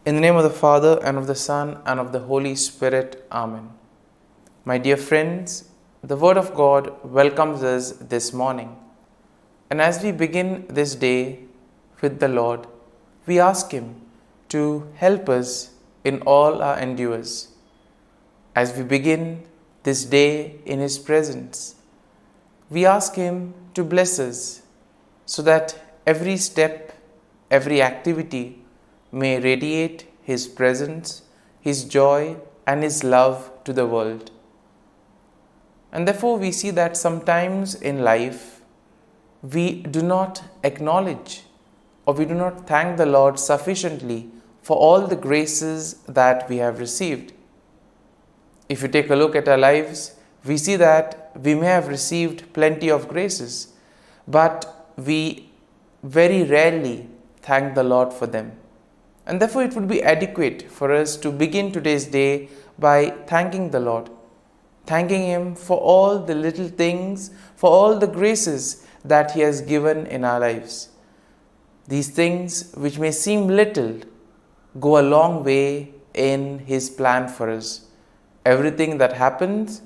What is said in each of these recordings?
In the name of the Father, and of the Son, and of the Holy Spirit. Amen. My dear friends, the Word of God welcomes us this morning. And as we begin this day with the Lord, we ask Him to help us in all our endeavors. As we begin this day in His presence, we ask Him to bless us so that every step, every activity may radiate His presence, His joy, and His love to the world. And therefore we see that sometimes in life we do not acknowledge or we do not thank the Lord sufficiently for all the graces that we have received. If you take a look at our lives, we see that we may have received plenty of graces, but we very rarely thank the Lord for them. And therefore it would be adequate for us to begin today's day by thanking the Lord, thanking Him for all the little things, for all the graces that He has given in our lives. These things which may seem little go a long way in His plan for us. Everything that happens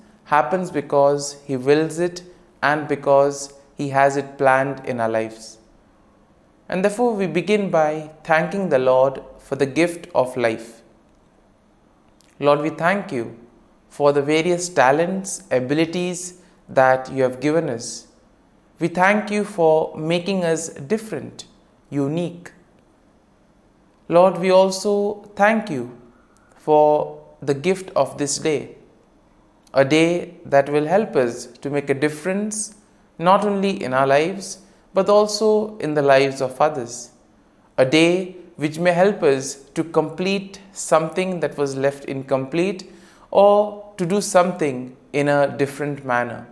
because He wills it and because He has it planned in our lives. And therefore we begin by thanking the Lord for the gift of life. Lord, we thank You for the various talents, abilities that You have given us. We thank You for making us different, unique. Lord, we also thank You for the gift of this day, a day that will help us to make a difference not only in our lives but also in the lives of others. A day which may help us to complete something that was left incomplete or to do something in a different manner.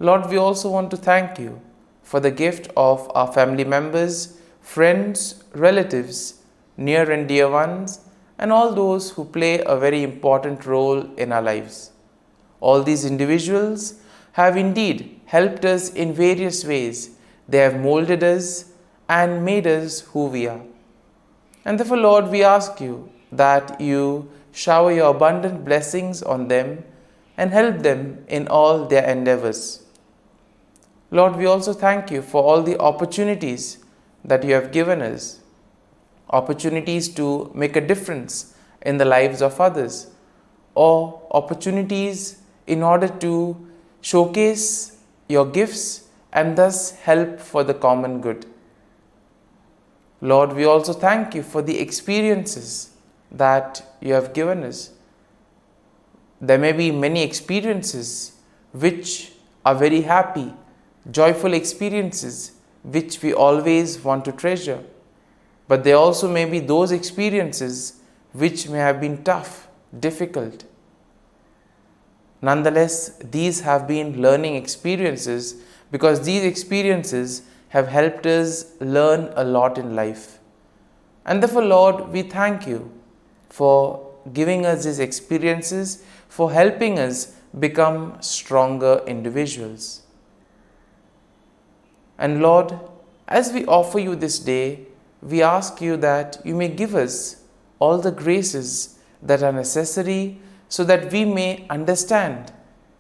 Lord, we also want to thank You for the gift of our family members, friends, relatives, near and dear ones, and all those who play a very important role in our lives. All these individuals have indeed helped us in various ways. They have molded us and made us who we are. And therefore, Lord, we ask You that You shower Your abundant blessings on them and help them in all their endeavors. Lord, we also thank You for all the opportunities that You have given us, opportunities to make a difference in the lives of others, or opportunities in order to showcase Your gifts and thus help for the common good. Lord, we also thank You for the experiences that You have given us. There may be many experiences which are very happy, joyful experiences which we always want to treasure. But there also may be those experiences which may have been tough, difficult. Nonetheless, these have been learning experiences because these experiences have helped us learn a lot in life. And therefore, Lord, we thank You for giving us these experiences, for helping us become stronger individuals. And Lord, as we offer You this day, we ask You that You may give us all the graces that are necessary so that we may understand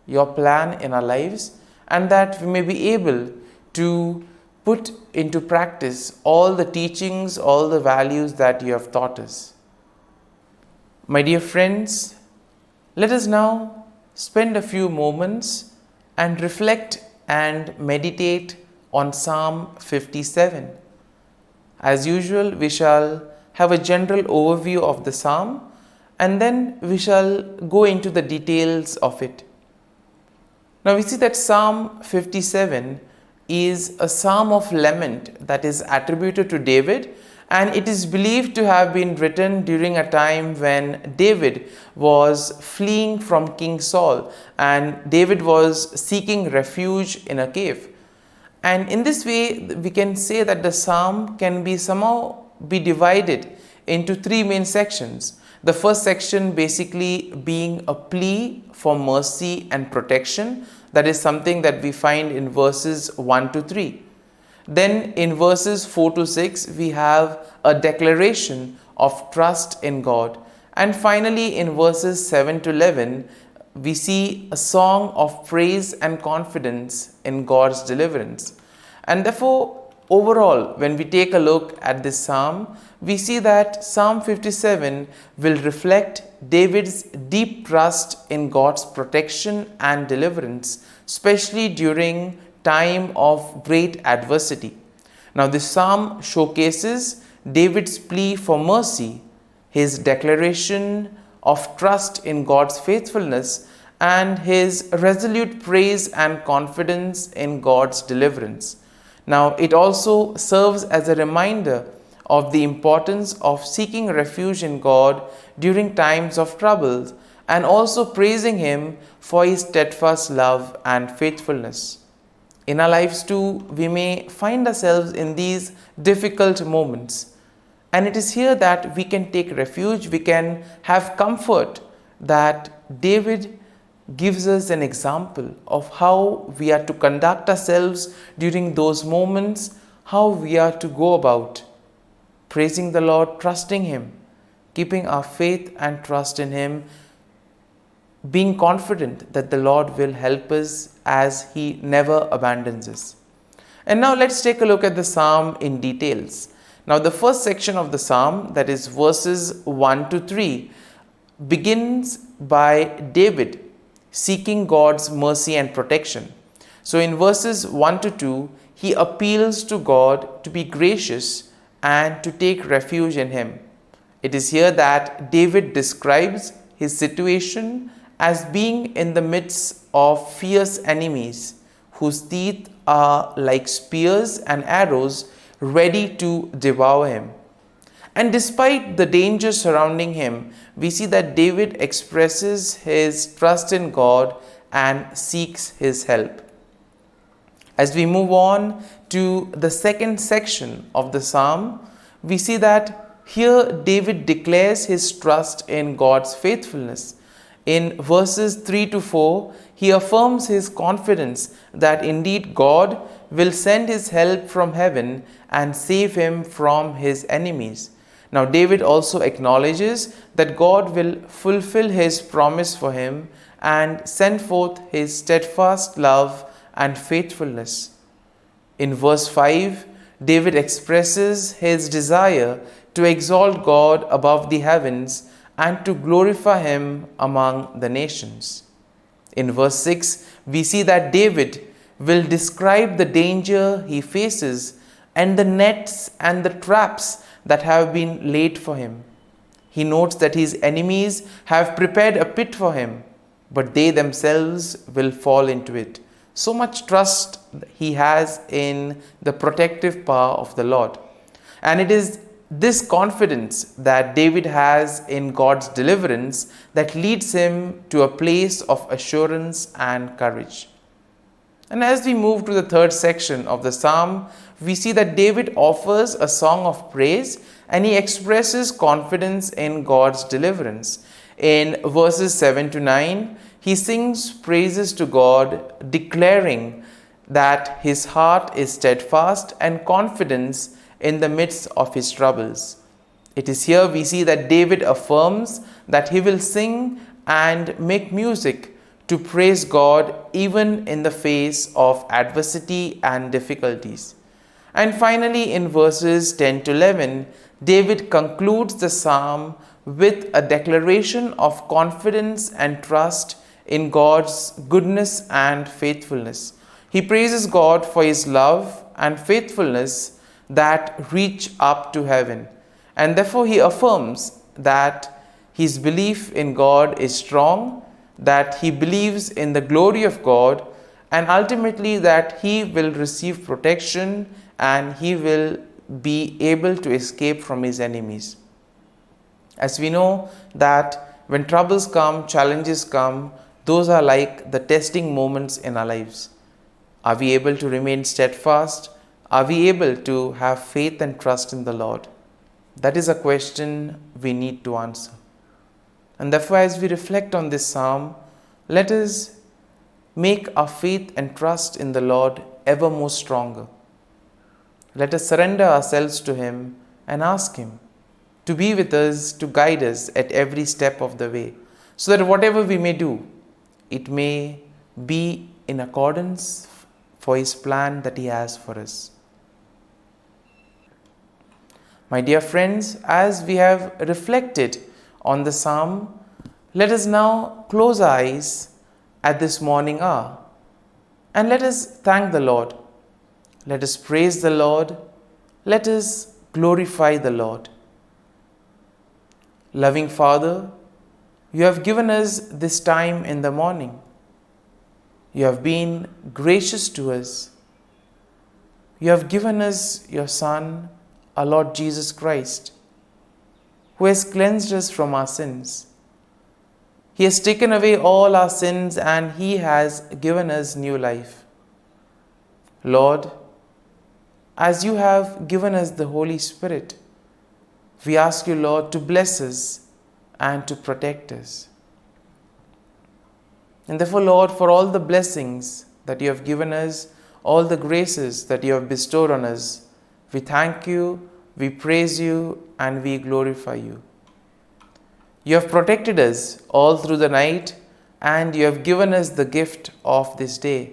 Your plan in our lives and that we may be able to put into practice all the teachings, all the values that You have taught us. My dear friends, let us now spend a few moments and reflect and meditate on Psalm 57. As usual, we shall have a general overview of the psalm and then we shall go into the details of it. Now we see that Psalm 57 is a psalm of lament that is attributed to David, and it is believed to have been written during a time when David was fleeing from King Saul and David was seeking refuge in a cave. And in this way, we can say that the psalm can be somehow be divided into three main sections. The first section basically being a plea for mercy and protection. That is something that we find in verses 1 to 3. Then in verses 4 to 6, we have a declaration of trust in God. And finally, in verses 7 to 11, we see a song of praise and confidence in God's deliverance. And therefore, overall, when we take a look at this psalm, we see that Psalm 57 will reflect David's deep trust in God's protection and deliverance, especially during time of great adversity. Now, this psalm showcases David's plea for mercy, his declaration of trust in God's faithfulness, and his resolute praise and confidence in God's deliverance. Now, it also serves as a reminder of the importance of seeking refuge in God during times of trouble, and also praising Him for His steadfast love and faithfulness. In our lives too, we may find ourselves in these difficult moments. And it is here that we can take refuge, we can have comfort that David gives us an example of how we are to conduct ourselves during those moments, how we are to go about praising the Lord, trusting Him, keeping our faith and trust in Him, being confident that the Lord will help us as He never abandons us. And now let's take a look at the psalm in details. Now, the first section of the psalm, that is verses 1 to 3, begins by David seeking God's mercy and protection. So, in verses 1 to 2, he appeals to God to be gracious and to take refuge in Him. It is here that David describes his situation as being in the midst of fierce enemies whose teeth are like spears and arrows ready to devour him. And despite the danger surrounding him, we see that David expresses his trust in God and seeks His help. As we move on to the second section of the psalm, we see that here David declares his trust in God's faithfulness. In verses 3 to 4, he affirms his confidence that indeed God will send His help from heaven and save him from his enemies. Now, David also acknowledges that God will fulfill His promise for him and send forth His steadfast love and faithfulness. In verse 5, David expresses his desire to exalt God above the heavens and to glorify Him among the nations. In verse 6, we see that David will describe the danger he faces and the nets and the traps that have been laid for him. He notes that his enemies have prepared a pit for him, but they themselves will fall into it. So much trust he has in the protective power of the Lord. And it is this confidence that David has in God's deliverance that leads him to a place of assurance and courage. And as we move to the third section of the psalm, we see that David offers a song of praise and he expresses confidence in God's deliverance. In verses 7 to 9, he sings praises to God, declaring that his heart is steadfast and confidence in the midst of his troubles. It is here we see that David affirms that he will sing and make music to praise God even in the face of adversity and difficulties. And finally, in verses 10 to 11, David concludes the psalm with a declaration of confidence and trust in God's goodness and faithfulness. He praises God for His love and faithfulness that reach up to heaven. And therefore he affirms that his belief in God is strong, that he believes in the glory of God, and ultimately that he will receive protection and he will be able to escape from his enemies. As we know that when troubles come, challenges come, those are like the testing moments in our lives. Are we able to remain steadfast? Are we able to have faith and trust in the Lord? That is a question we need to answer. And therefore, as we reflect on this psalm, let us make our faith and trust in the Lord ever more stronger. Let us surrender ourselves to Him and ask Him to be with us, to guide us at every step of the way, so that whatever we may do, it may be in accordance for His plan that He has for us. My dear friends, as we have reflected on the psalm, let us now close our eyes at this morning hour and let us thank the Lord. Let us praise the Lord. Let us glorify the Lord. Loving Father, you have given us this time in the morning. You have been gracious to us. You have given us your Son, our Lord Jesus Christ, who has cleansed us from our sins. He has taken away all our sins and He has given us new life. Lord, as you have given us the Holy Spirit, we ask you, Lord, to bless us and to protect us. And therefore, Lord, for all the blessings that you have given us, all the graces that you have bestowed on us, we thank you, we praise you, and we glorify you. You have protected us all through the night, and you have given us the gift of this day.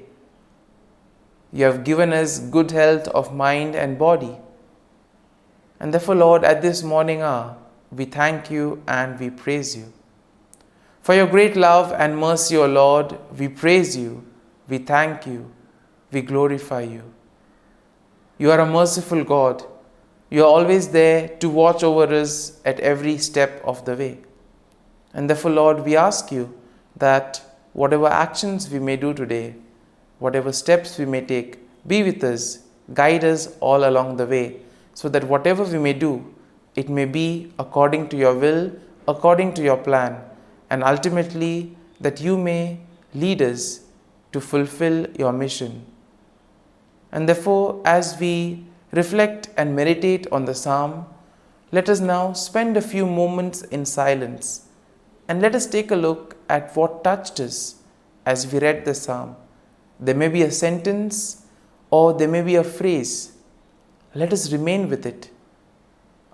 You have given us good health of mind and body. And therefore, Lord, at this morning hour, we thank you and we praise you. For your great love and mercy, O Lord, we praise you, we thank you, we glorify you. You are a merciful God. You are always there to watch over us at every step of the way. And therefore, Lord, we ask you that whatever actions we may do today, whatever steps we may take, be with us, guide us all along the way, so that whatever we may do, it may be according to your will, according to your plan, and ultimately that you may lead us to fulfill your mission. And therefore, as we reflect and meditate on the psalm, let us now spend a few moments in silence and let us take a look at what touched us as we read the psalm. There may be a sentence or there may be a phrase. Let us remain with it,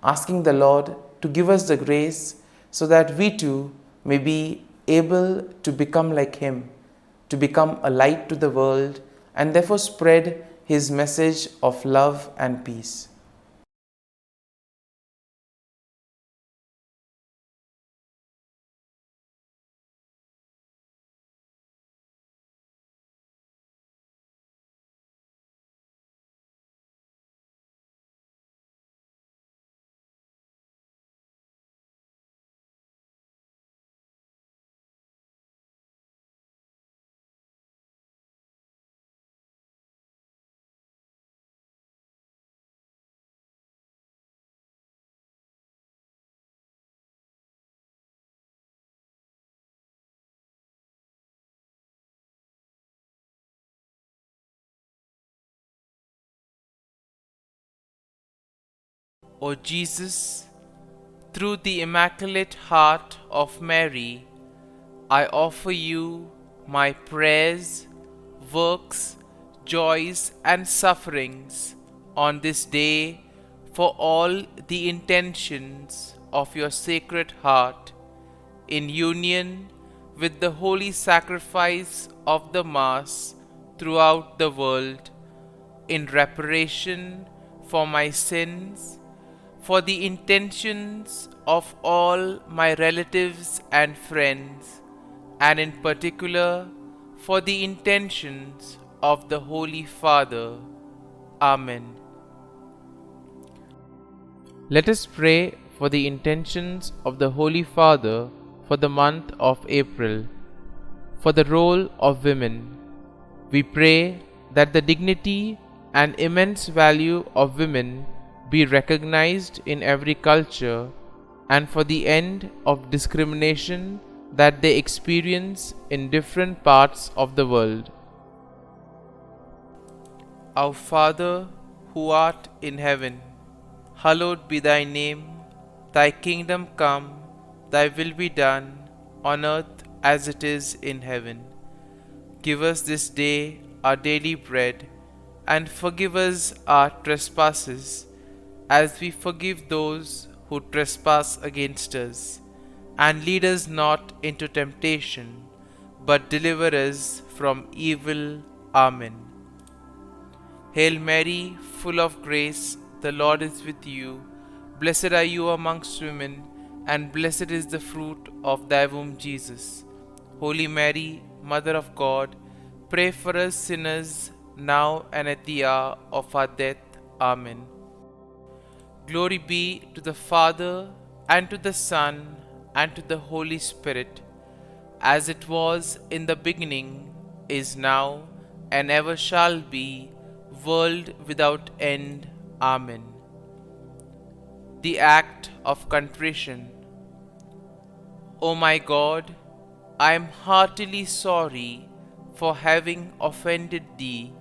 asking the Lord to give us the grace so that we too may be able to become like Him, to become a light to the world, and therefore spread His message of love and peace. O Jesus, through the Immaculate Heart of Mary, I offer you my prayers, works, joys, and sufferings on this day for all the intentions of your Sacred Heart, in union with the holy sacrifice of the Mass throughout the world, in reparation for my sins, for the intentions of all my relatives and friends, and in particular for the intentions of the Holy Father. Amen. Let us pray for the intentions of the Holy Father for the month of April. For the role of women, we pray that the dignity and immense value of women be recognized in every culture, and for the end of discrimination that they experience in different parts of the world. Our Father, who art in heaven, hallowed be thy name. Thy kingdom come, thy will be done, on earth as it is in heaven. Give us this day our daily bread, and forgive us our trespasses, as we forgive those who trespass against us. And lead us not into temptation, but deliver us from evil. Amen. Hail Mary, full of grace, the Lord is with you. Blessed are you amongst women, and blessed is the fruit of thy womb, Jesus. Holy Mary, Mother of God, pray for us sinners, now and at the hour of our death. Amen. Glory be to the Father, and to the Son, and to the Holy Spirit, as it was in the beginning, is now, and ever shall be, world without end. Amen. The Act of Contrition. O my God, I am heartily sorry for having offended Thee,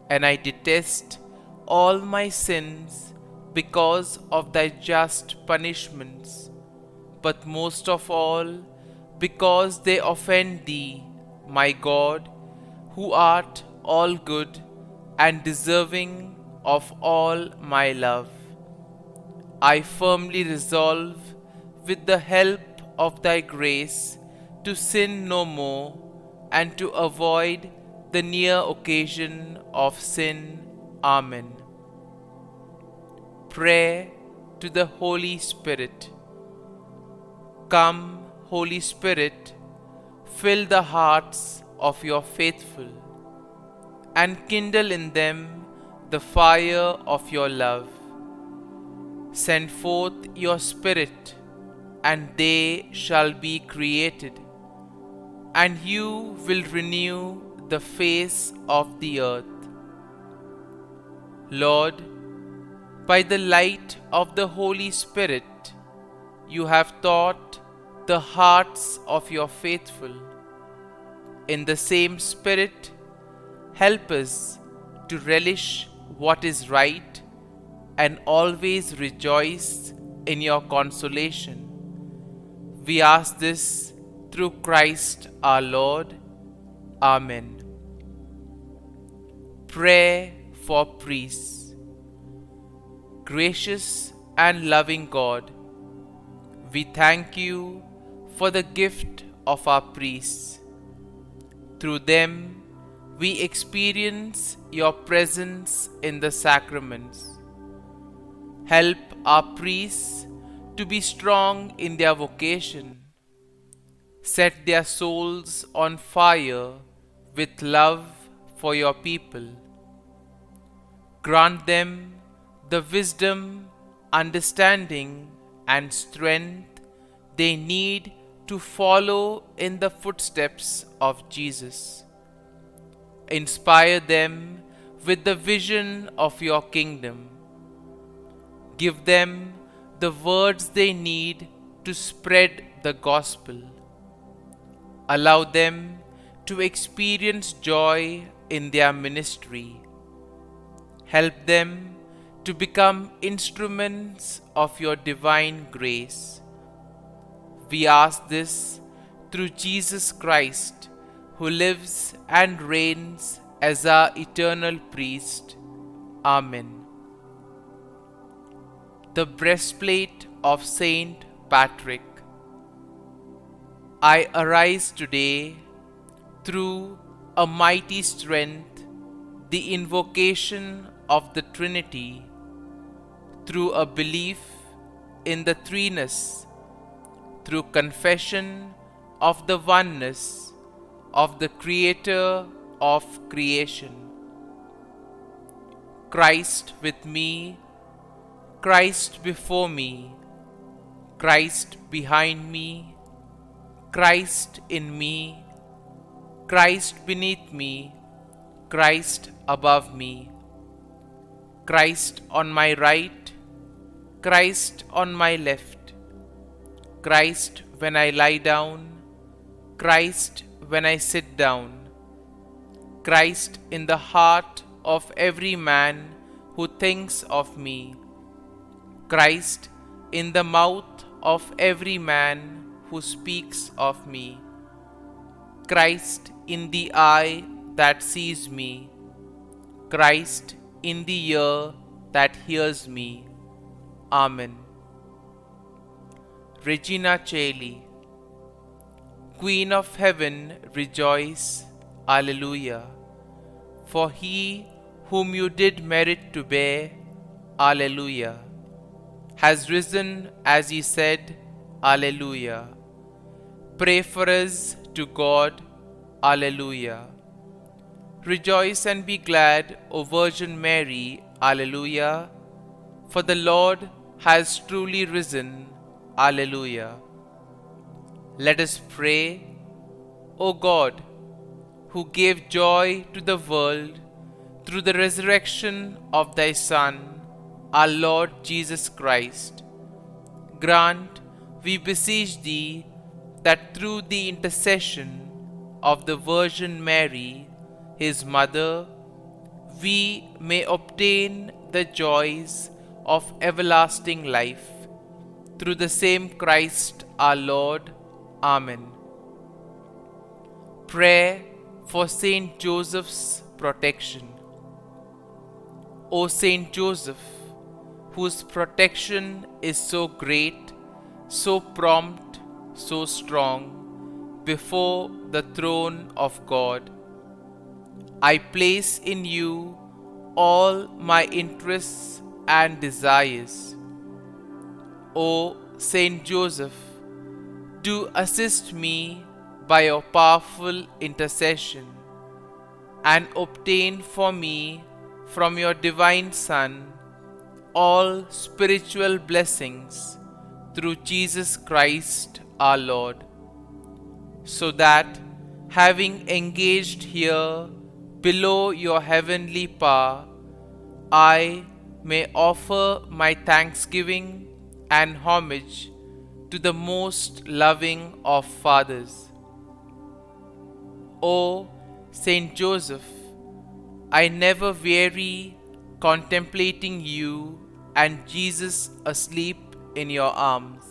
and I detest all my sins because of Thy just punishments, but most of all because they offend Thee, my God, who art all good and deserving of all my love. I firmly resolve, with the help of Thy grace, to sin no more, and to avoid the near occasion of sin. Amen. Prayer to the Holy Spirit. Come, Holy Spirit, fill the hearts of your faithful, and kindle in them the fire of your love. Send forth your Spirit, and they shall be created, and you will renew the face of the earth. Lord, by the light of the Holy Spirit, you have taught the hearts of your faithful. In the same Spirit, help us to relish what is right and always rejoice in your consolation. We ask this through Christ our Lord. Amen. Prayer for priests. Gracious and loving God, we thank you for the gift of our priests. Through them, we experience your presence in the sacraments. Help our priests to be strong in their vocation. Set their souls on fire with love for your people. Grant them the wisdom, understanding, and strength they need to follow in the footsteps of Jesus. Inspire them with the vision of your kingdom. Give them the words they need to spread the gospel. Allow them to experience joy in their ministry. Help them to become instruments of your divine grace. We ask this through Jesus Christ, who lives and reigns as our eternal priest. Amen. The breastplate of Saint Patrick. I arise today through a mighty strength, the invocation of the Trinity, through a belief in the threeness, through confession of the oneness of the Creator of creation. Christ with me, Christ before me, Christ behind me, Christ in me, Christ beneath me, Christ above me, Christ on my right, Christ on my left, Christ when I lie down, Christ when I sit down, Christ in the heart of every man who thinks of me, Christ in the mouth of every man who speaks of me, Christ in the eye that sees me, Christ in the ear that hears me. Amen. Regina Caeli. Queen of heaven, rejoice. Alleluia. For he whom you did merit to bear, Alleluia, has risen as he said, Alleluia. Pray for us to God, Alleluia. Rejoice and be glad, O Virgin Mary, Alleluia, for the Lord has truly risen, Alleluia. Let us pray. O God, who gave joy to the world through the resurrection of thy Son, our Lord Jesus Christ, grant, we beseech thee, that through the intercession of the Virgin Mary, his mother, we may obtain the joys of everlasting life. Through the same Christ our Lord. Amen. Prayer for Saint Joseph's protection. O Saint Joseph, whose protection is so great, so prompt, so strong, before the throne of God, I place in you all my interests and desires. O Saint Joseph, do assist me by your powerful intercession, and obtain for me from your divine Son all spiritual blessings through Jesus Christ our Lord, so that, having engaged here below your heavenly power, I may offer my thanksgiving and homage to the most loving of fathers. O Saint Joseph, I never weary contemplating you and Jesus asleep in your arms.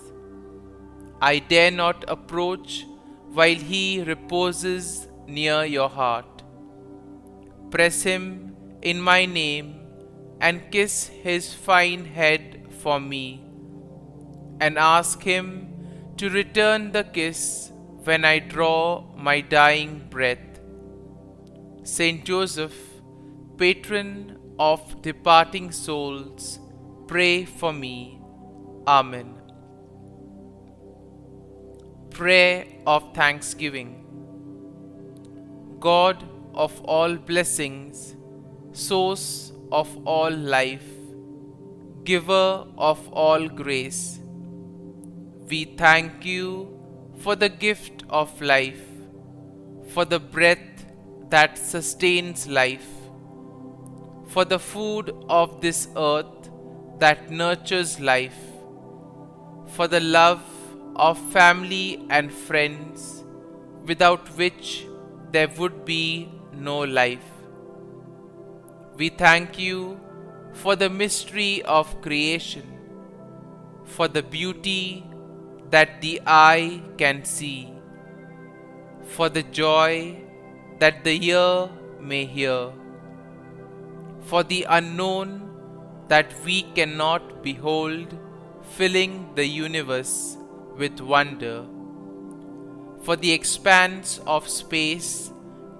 I dare not approach while he reposes near your heart. Press him in my name and kiss his fine head for me, and ask him to return the kiss when I draw my dying breath. Saint Joseph, patron of departing souls, pray for me. Amen. Prayer of Thanksgiving. God of all blessings, source of all life, giver of all grace, we thank you for the gift of life, for the breath that sustains life, for the food of this earth that nurtures life, for the love of family and friends, without which there would be no life. We thank you for the mystery of creation, for the beauty that the eye can see, for the joy that the ear may hear, for the unknown that we cannot behold, filling the universe with wonder, for the expanse of space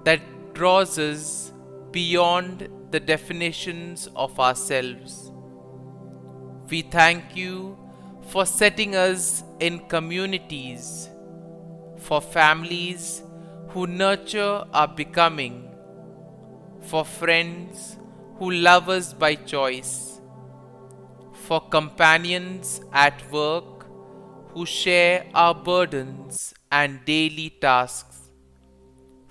that draws us beyond the definitions of ourselves. We thank you for setting us in communities, for families who nurture our becoming, for friends who love us by choice, for companions at work who share our burdens and daily tasks,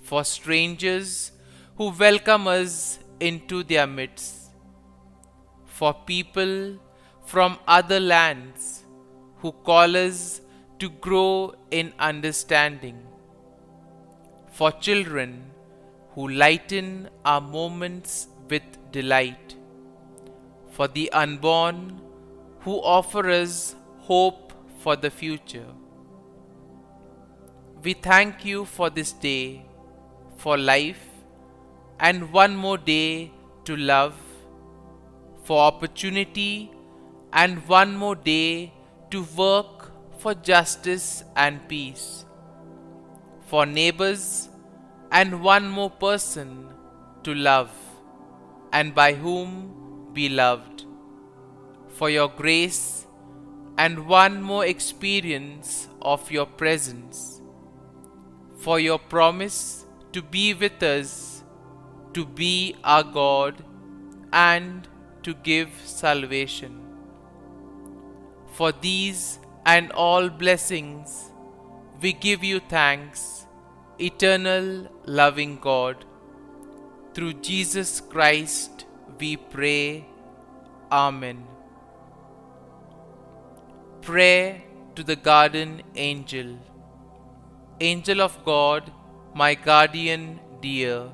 for strangers who welcome us into their midst, for people from other lands who call us to grow in understanding, for children who lighten our moments with delight, for the unborn who offer us hope for the future. We thank you for this day, for life, and one more day to love, for opportunity and one more day to work for justice and peace, for neighbors and one more person to love and by whom be loved, for your grace and one more experience of your presence, for your promise to be with us, to be our God and to give salvation. For these and all blessings we give you thanks, eternal loving God. Through Jesus Christ we pray. Amen. Prayer to the Guardian Angel. Angel of God, my guardian dear,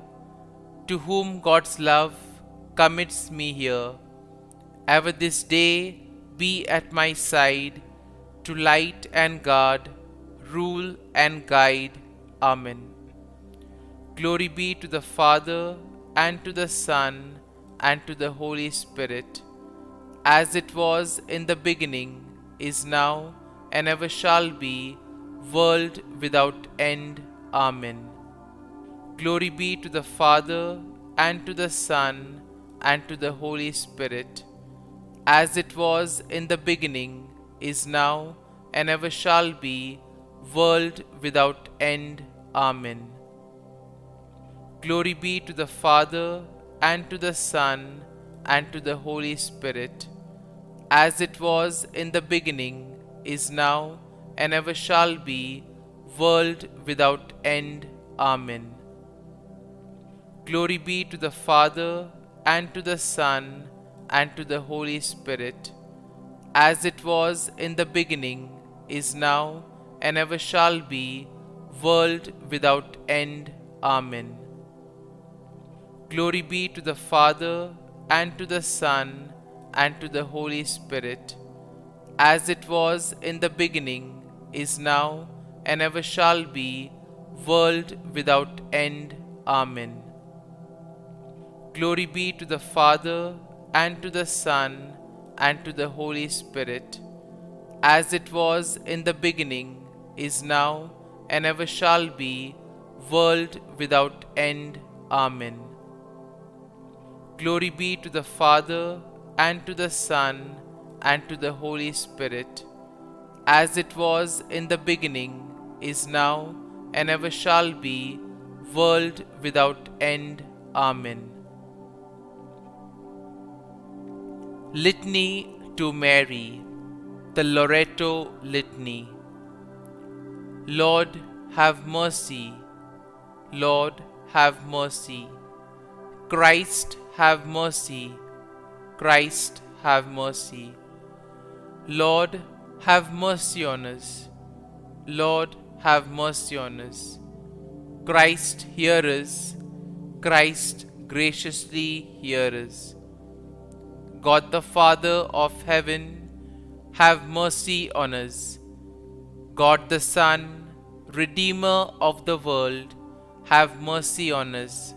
to whom God's love commits me here, ever this day be at my side, to light and guard, rule and guide. Amen. Glory be to the Father, and to the Son, and to the Holy Spirit, as it was in the beginning, is now, and ever shall be, world without end. Amen. Glory be to the Father, and to the Son, and to the Holy Spirit, as it was in the beginning, is now, and ever shall be, world without end. Amen. Glory be to the Father, and to the Son, and to the Holy Spirit, as it was in the beginning, is now, and ever shall be, world without end. Amen. Glory be to the Father, and to the Son, and to the Holy Spirit, as it was in the beginning, is now, and ever shall be, world without end. Amen. Glory be to the Father, and to the Son, and to the Holy Spirit, as it was in the beginning, is now, and ever shall be, world without end. Amen. Glory be to the Father, and to the Son, and to the Holy Spirit, as it was in the beginning, is now, and ever shall be, world without end. Amen. Glory be to the Father, and to the Son, and to the Holy Spirit, as it was in the beginning, is now, and ever shall be, world without end. Amen. Litany to Mary, the Loreto Litany. Lord, have mercy. Lord, have mercy. Christ, have mercy. Christ, have mercy. Lord, have mercy on us. Lord, have mercy on us. Christ, hear us. Christ, graciously hear us. God the Father of heaven, have mercy on us. God the Son, Redeemer of the world, have mercy on us.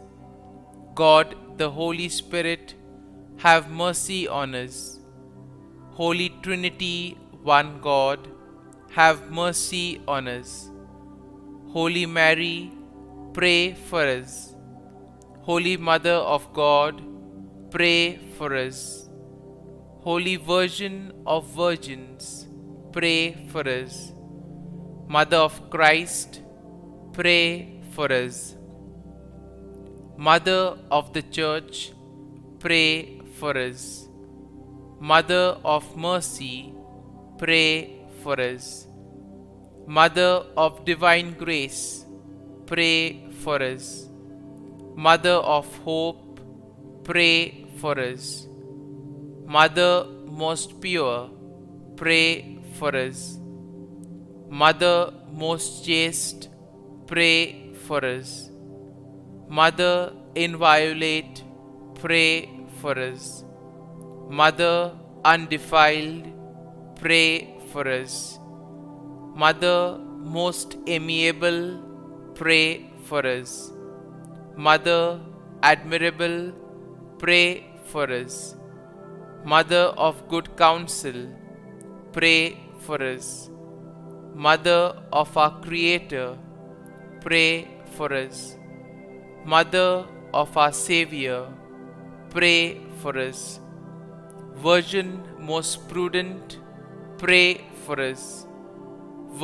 God the Holy Spirit, have mercy on us. Holy Trinity, one God, have mercy on us. Holy Mary, pray for us. Holy Mother of God, pray for us. Holy Virgin of Virgins, pray for us. Mother of Christ, pray for us. Mother of the Church, pray for us. Mother of Mercy, pray for us. Mother of Divine Grace, pray for us. Mother of Hope, pray for us. Mother most pure, pray for us. Mother most chaste, pray for us. Mother inviolate, pray for us. Mother undefiled, pray for us. Mother most amiable, pray for us. Mother admirable, pray for us. Mother of good counsel, pray for us. Mother of our Creator, pray for us. Mother of our Xavier, pray for us. Virgin most prudent, pray for us.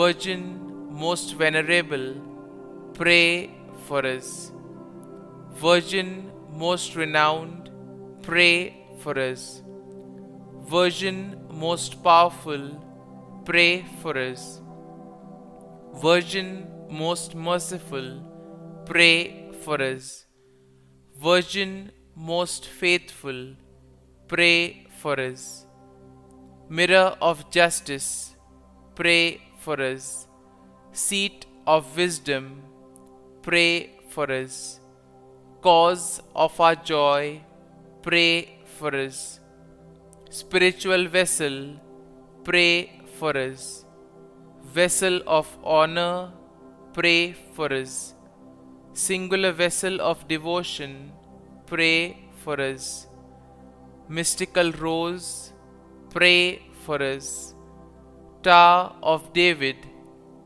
Virgin most venerable, pray for us. Virgin most renowned, pray for us. Virgin most powerful, pray for us. Virgin most merciful, pray for us. Virgin most faithful, pray for us. Mirror of justice, pray for us. Seat of wisdom, pray for us. Cause of our joy, pray for us. Spiritual vessel, pray for us. Vessel of honor, pray for us. Singular vessel of devotion, pray for us. Mystical rose, pray for us. Tower of David,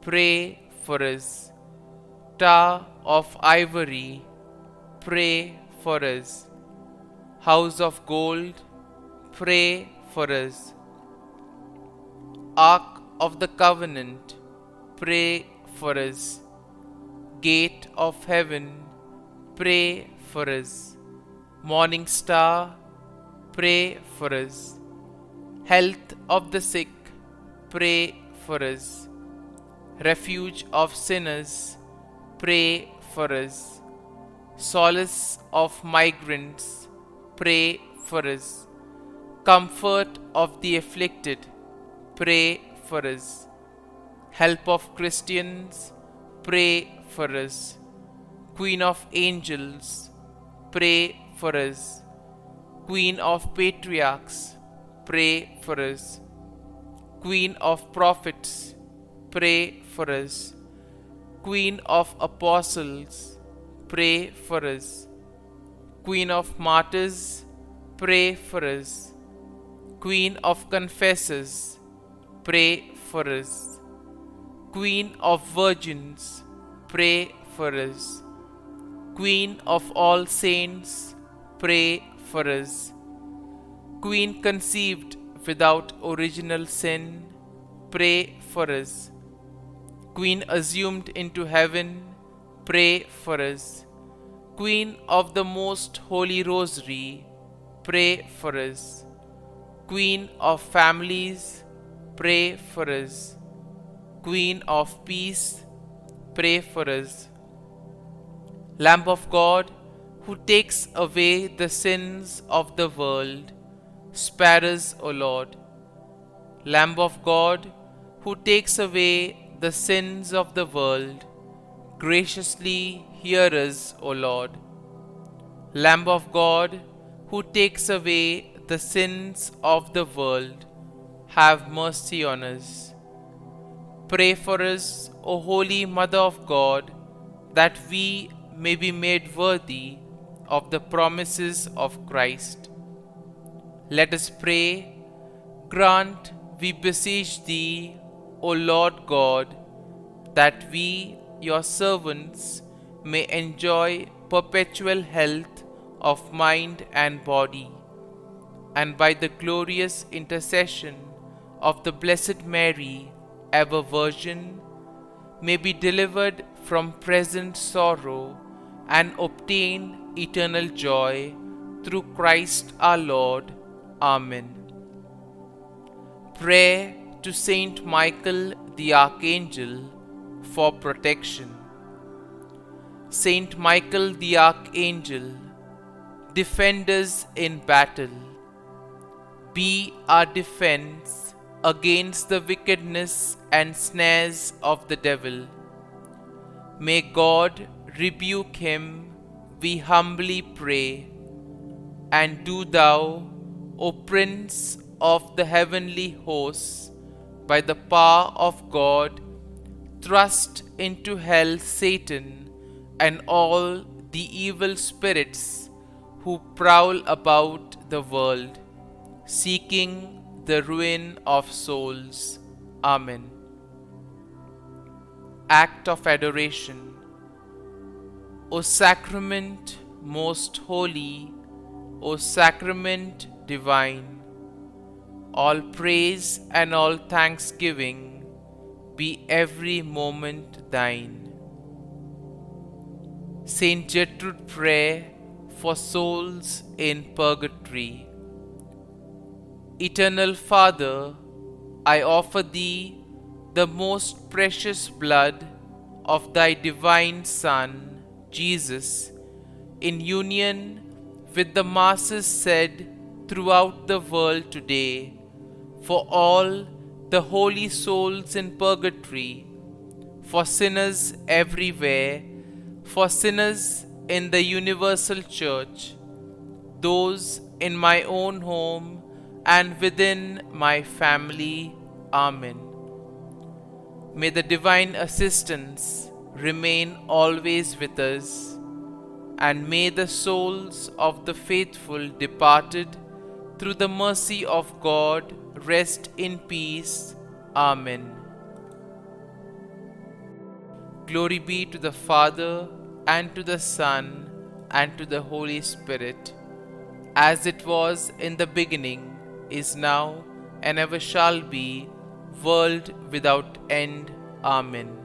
pray for us. Tower of ivory, pray for us. House of gold, pray for us. Ark of the covenant, pray for us. Gate of heaven, pray for us. Morning star, pray for us. Health of the sick, pray for us. Refuge of sinners, pray for us. Solace of migrants, pray for us. Comfort of the afflicted, pray for us. Help of Christians, pray for us. Queen of angels, pray for us. Queen of patriarchs, pray for us. Queen of prophets, pray for us. Queen of apostles, pray for us. Queen of martyrs, pray for us. Queen of confessors, pray for us. Queen of virgins, pray for us. Queen of all saints, pray for us. Queen conceived without original sin, pray for us. Queen assumed into heaven, pray for us. Queen of the most holy rosary, pray for us. Queen of families, pray for us. Queen of peace, pray for us. Lamb of God, who takes away the sins of the world, spare us, O Lord. Lamb of God, who takes away the sins of the world, graciously hear us, O Lord. Lamb of God, who takes away the sins of the world, have mercy on us. Pray for us, O Holy Mother of God, that we may be made worthy of the promises of Christ. Let us pray. Grant, we beseech Thee, O Lord God, that we, Your servants, may enjoy perpetual health of mind and body, and by the glorious intercession of the Blessed Mary, ever Virgin, may be delivered from present sorrow and obtain eternal joy through Christ our Lord. Amen. Prayer to Saint Michael the Archangel for protection. Saint Michael the Archangel, defend us in battle. Be our defense against the wickedness and snares of the devil. May God rebuke him, we humbly pray. And do Thou, O Prince of the heavenly hosts, by the power of God, thrust into hell Satan and all the evil spirits who prowl about the world, seeking the ruin of souls. Amen. Act of Adoration. O Sacrament most holy, O Sacrament divine, all praise and all thanksgiving be every moment thine. Saint Gertrude Prayer for souls in purgatory. Eternal Father, I offer Thee the most precious blood of Thy divine Son, Jesus, in union with the masses said throughout the world today, for all the holy souls in purgatory, for sinners everywhere, for sinners in the universal church, those in my own home and within my family. Amen. May the divine assistance remain always with us, and may the souls of the faithful departed through the mercy of God rest in peace. Amen. Glory be to the Father, and to the Son, and to the Holy Spirit, as it was in the beginning, is now, and ever shall be, world without end. Amen.